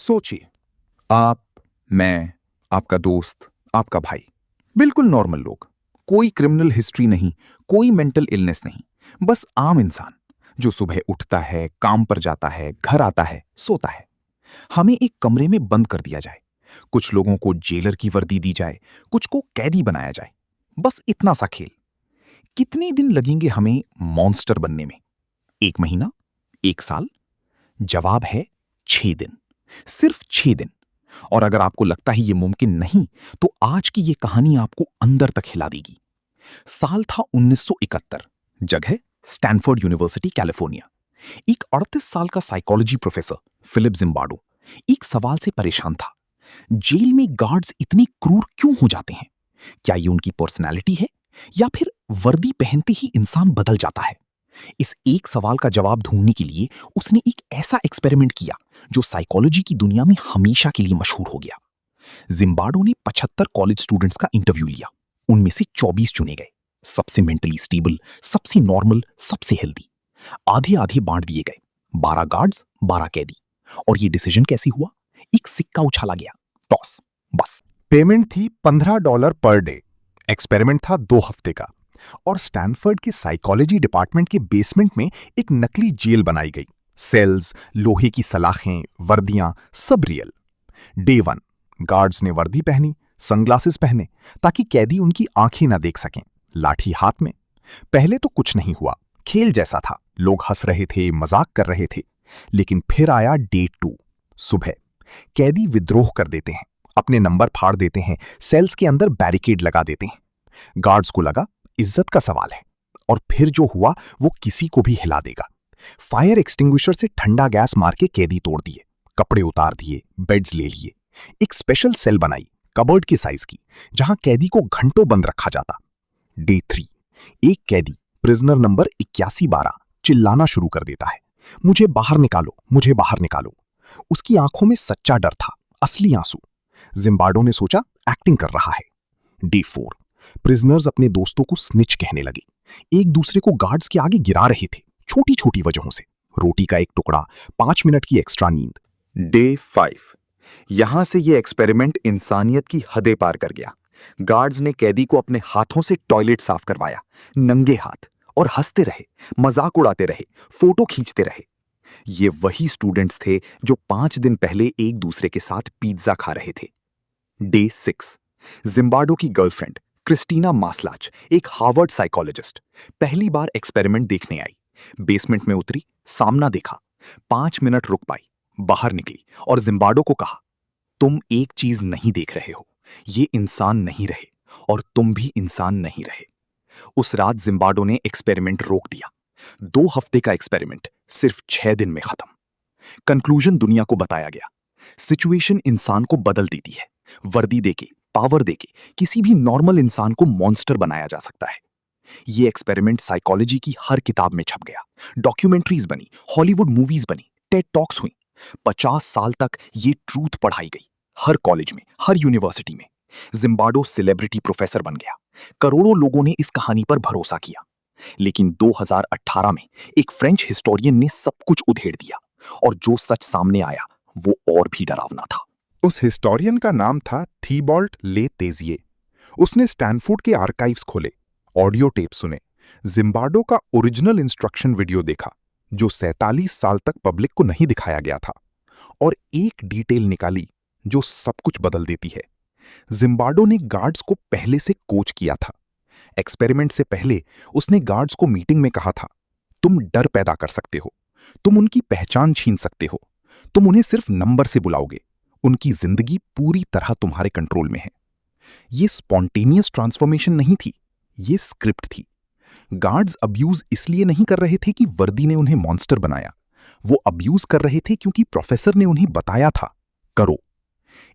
सोचिए, आप, मैं, आपका दोस्त, आपका भाई, बिल्कुल नॉर्मल लोग। कोई क्रिमिनल हिस्ट्री नहीं, कोई मेंटल इलनेस नहीं, बस आम इंसान जो सुबह उठता है, काम पर जाता है, घर आता है, सोता है। हमें एक कमरे में बंद कर दिया जाए, कुछ लोगों को जेलर की वर्दी दी जाए, कुछ को कैदी बनाया जाए। बस इतना सा खेल। कितने दिन लगेंगे हमें मॉन्स्टर बनने में? 1 महीना? 1 साल? जवाब है 6 दिन। सिर्फ 6 दिन। और अगर आपको लगता है ये मुमकिन नहीं, तो आज की ये कहानी आपको अंदर तक हिला देगी। साल था 1971। जगह स्टैनफोर्ड यूनिवर्सिटी, कैलिफोर्निया। एक 38 साल का साइकोलॉजी प्रोफेसर फिलिप जिम्बार्डो एक सवाल से परेशान था। जेल में गार्ड्स इतने क्रूर क्यों हो जाते हैं? क्या ये उनकी पर्सनैलिटी है, या फिर वर्दी पहनते ही इंसान बदल जाता है? इस एक सवाल का जवाब ढूंढने के लिए उसने एक ऐसा एक्सपेरिमेंट किया जो साइकोलॉजी की दुनिया में हमेशा के लिए मशहूर हो गया। जिम्बार्डो ने 75 कॉलेज स्टूडेंट्स का इंटरव्यू लिया। उनमें से 24 चुने गए, सबसे मेंटली स्टेबल, सबसे नॉर्मल, सबसे हेल्दी। आधे आधे बांट दिए गए, 12 गार्ड्स, 12 कैदी। और ये डिसीजन कैसे हुआ? एक सिक्का उछाला गया, टॉस, बस। पेमेंट थी $15 पर डे। एक्सपेरिमेंट था 2 हफ्ते का। और स्टैनफोर्ड के साइकोलॉजी डिपार्टमेंट के बेसमेंट में एक नकली जेल बनाई गई। सेल्स, लोहे की सलाखें, वर्दियां, सब रियल। डे 1, गार्ड्स ने वर्दी पहनी, सनग्लासेस पहने ताकि कैदी उनकी आंखें ना देख सकें, लाठी हाथ में। पहले तो कुछ नहीं हुआ, खेल जैसा था, लोग हंस रहे थे, मजाक कर रहे थे। लेकिन फिर आया डे 2। सुबह कैदी विद्रोह कर देते हैं, अपने नंबर फाड़ देते हैं, सेल्स के अंदर बैरिकेड लगा देते हैं। गार्ड्स को लगा इज्जत का सवाल है, और फिर जो हुआ वो किसी को भी हिला देगा। फायर एक्सटिंग्विशर से ठंडा गैस मार के कैदी तोड़ दिए, कपड़े उतार दिए, बेड्स ले लिए। एक स्पेशल सेल बनाई, कबर्ड के साइज की, जहां कैदी को घंटों बंद रखा जाता। डे 3, एक कैदी, प्रिजनर नंबर 8112, चिल्लाना शुरू कर देता है, मुझे बाहर निकालो, मुझे बाहर निकालो। उसकी आंखों में सच्चा डर था, असली आंसू। जिम्बार्डो ने सोचा एक्टिंग कर रहा है। डे 4, प्रिजनर्स अपने दोस्तों को स्निच कहने लगे, एक दूसरे को गार्ड्स के आगे गिरा रहे थे, छोटी छोटी वजहों से। रोटी का एक टुकड़ा, 5 मिनट की एक्स्ट्रा नींद। डे 5, यहां से ये एक्सपेरिमेंट इंसानियत की हदें पार कर गया। गार्ड्स ने कैदी को अपने हाथों से टॉयलेट साफ करवाया, नंगे हाथ, और हंसते रहे, मजाक उड़ाते रहे, फोटो खींचते रहे। ये वही स्टूडेंट्स थे जो 5 दिन पहले एक दूसरे के साथ पिज्जा खा रहे थे। डे 6, जिम्बार्डो की गर्लफ्रेंड क्रिस्टीना मास्लाच, एक हार्वर्ड साइकोलॉजिस्ट, पहली बार एक्सपेरिमेंट देखने आई। बेसमेंट में उतरी, सामना देखा, 5 मिनट रुक पाई, बाहर निकली और जिम्बार्डो को कहा, तुम एक चीज नहीं देख रहे हो, ये इंसान नहीं रहे, और तुम भी इंसान नहीं रहे। उस रात जिम्बार्डो ने एक्सपेरिमेंट रोक दिया। 2 हफ्ते का एक्सपेरिमेंट सिर्फ 6 दिन में खत्म। कंक्लूजन दुनिया को बताया गया, सिचुएशन इंसान को बदल देती है। वर्दी देके, पावर देके किसी भी नॉर्मल इंसान को मॉन्स्टर बनाया जा सकता है। ये एक्सपेरिमेंट साइकोलॉजी की हर किताब में छप गया, डॉक्यूमेंट्रीज बनी, हॉलीवुड मूवीज बनी, टेड टॉक्स हुई। 50 साल तक ये ट्रूथ पढ़ाई गई, हर कॉलेज में, हर यूनिवर्सिटी में। जिम्बार्डो सेलिब्रिटी प्रोफेसर बन गया, करोड़ों लोगों ने इस कहानी पर भरोसा किया। लेकिन 2018 में एक फ्रेंच हिस्टोरियन ने सब कुछ उधेड़ दिया, और जो सच सामने आया वो और भी डरावना था। उस हिस्टोरियन का नाम था थीबॉल्ट ले तेजिए। उसने स्टैनफोर्ड के आर्काइव्स खोले, ऑडियो टेप सुने, जिम्बार्डो का ओरिजिनल इंस्ट्रक्शन वीडियो देखा, जो 47 साल तक पब्लिक को नहीं दिखाया गया था, और एक डिटेल निकाली जो सब कुछ बदल देती है। जिम्बार्डो ने गार्ड्स को पहले से कोच किया था। एक्सपेरिमेंट से पहले उसने गार्ड्स को मीटिंग में कहा था, तुम डर पैदा कर सकते हो, तुम उनकी पहचान छीन सकते हो, तुम उन्हें सिर्फ नंबर से बुलाओगे, उनकी जिंदगी पूरी तरह तुम्हारे कंट्रोल में है। ये स्पॉन्टेनियस ट्रांसफॉर्मेशन नहीं थी, ये स्क्रिप्ट थी। गार्ड्स अब्यूज इसलिए नहीं कर रहे थे कि वर्दी ने उन्हें मॉन्स्टर बनाया, वो अब्यूज कर रहे थे क्योंकि प्रोफेसर ने उन्हें बताया था, करो।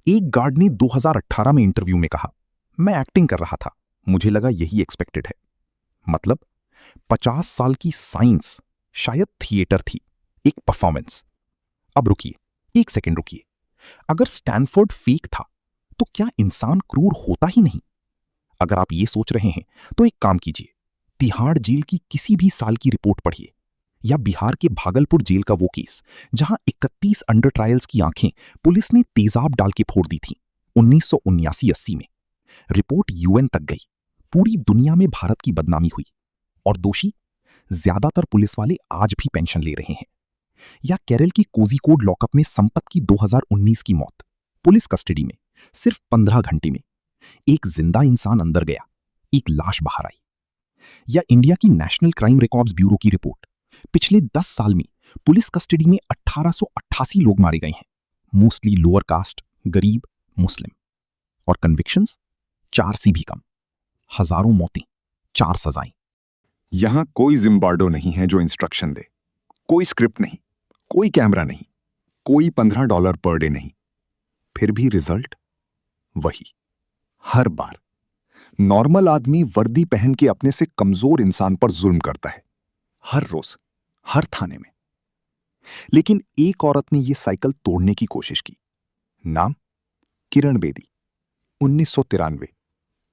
एक गार्ड ने 2018 में इंटरव्यू में कहा, मैं एक्टिंग कर रहा था, मुझे लगा यही एक्सपेक्टेड है। मतलब 50 साल की साइंस शायद थिएटर थी, एक परफॉर्मेंस। अब रुकिए, 1 सेकंड रुकिए। अगर स्टैनफोर्ड फेक था तो क्या इंसान क्रूर होता ही नहीं? अगर आप ये सोच रहे हैं तो एक काम कीजिए, तिहाड़ जेल की किसी भी साल की रिपोर्ट पढ़िए, या बिहार के भागलपुर जेल का वो केस जहां 31 अंडर ट्रायल्स की आंखें पुलिस ने तेजाब डाल के फोड़ दी थी 1979-80 में। रिपोर्ट यूएन तक गई, पूरी दुनिया में भारत की बदनामी हुई और दोषी ज्यादातर पुलिस वाले आज भी पेंशन ले रहे हैं। या केरल की कोझिकोड लॉकअप में संपत की 2019 की मौत, पुलिस कस्टडी में सिर्फ 15 घंटे में एक जिंदा इंसान अंदर गया, एक लाश बाहर आई। या इंडिया की नेशनल क्राइम रिकॉर्ड्स ब्यूरो की रिपोर्ट, पिछले 10 साल में पुलिस कस्टडी में 1888 लोग मारे गए हैं, मोस्टली लोअर कास्ट, गरीब, मुस्लिम। और कन्विक्शंस 4 से भी कम, हजारों मौतें, 4 सजाएं। यहां कोई जिम्बार्डो नहीं है जो इंस्ट्रक्शन दे, कोई स्क्रिप्ट नहीं, कोई कैमरा नहीं, कोई $15 पर डे नहीं। फिर भी रिजल्ट वही, हर बार। नॉर्मल आदमी वर्दी पहन के अपने से कमजोर इंसान पर जुल्म करता है, हर रोज, हर थाने में। लेकिन एक औरत ने यह साइकिल तोड़ने की कोशिश की। नाम किरण बेदी, 1993,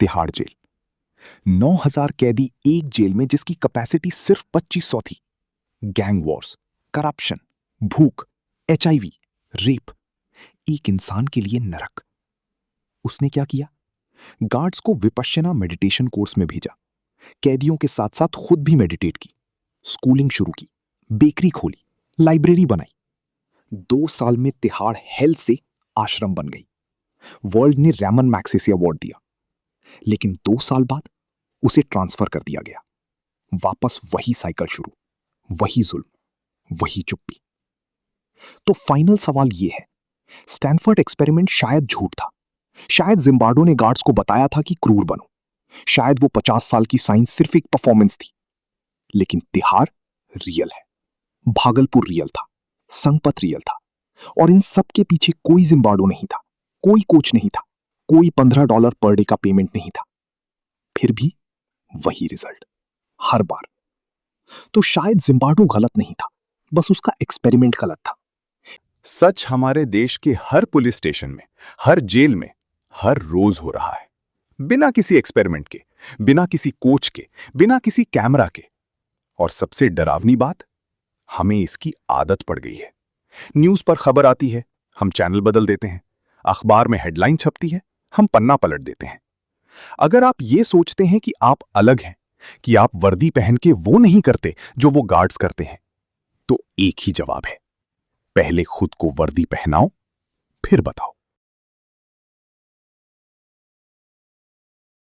तिहाड़ जेल। 9000 कैदी एक जेल में जिसकी कैपेसिटी सिर्फ 2500 थी। गैंग वॉर्स, करप्शन, भूख, HIV, रेप, एक इंसान के लिए नरक। उसने क्या किया? गार्ड्स को विपश्यना मेडिटेशन कोर्स में भेजा, कैदियों के साथ साथ खुद भी मेडिटेट की, स्कूलिंग शुरू की, बेकरी खोली, लाइब्रेरी बनाई। 2 साल में तिहाड़ हेल से आश्रम बन गई। वर्ल्ड ने रैमन मैग्सेसे अवार्ड दिया। लेकिन 2 साल बाद उसे ट्रांसफर कर दिया गया। वापस वही साइकिल शुरू, वही जुल्म, वही चुप्पी। तो फाइनल सवाल यह है, स्टैनफोर्ड एक्सपेरिमेंट शायद झूठ था। शायद जिम्बार्डो ने गार्ड्स को बताया था कि क्रूर बनो। शायद वो 50 साल की साइंस सिर्फ एक परफॉर्मेंस थी। लेकिन तिहाड़ रियल है, भागलपुर रियल था, संपत रियल था। और इन सब के पीछे कोई जिम्बार्डो नहीं था, कोई कोच नहीं था, कोई $15 पर डे का पेमेंट नहीं था। फिर भी वही रिजल्ट, हर बार। तो शायद जिम्बार्डो गलत नहीं था, बस उसका एक्सपेरिमेंट गलत था। सच हमारे देश के हर पुलिस स्टेशन में, हर जेल में, हर रोज हो रहा है, बिना किसी एक्सपेरिमेंट के, बिना किसी कोच के, बिना किसी कैमरा के। और सबसे डरावनी बात, हमें इसकी आदत पड़ गई है। न्यूज पर खबर आती है, हम चैनल बदल देते हैं। अखबार में हेडलाइन छपती है, हम पन्ना पलट देते हैं। अगर आप ये सोचते हैं कि आप अलग हैं, कि आप वर्दी पहन के वो नहीं करते जो वो गार्ड्स करते हैं, तो एक ही जवाब है, पहले खुद को वर्दी पहनाओ, फिर बताओ।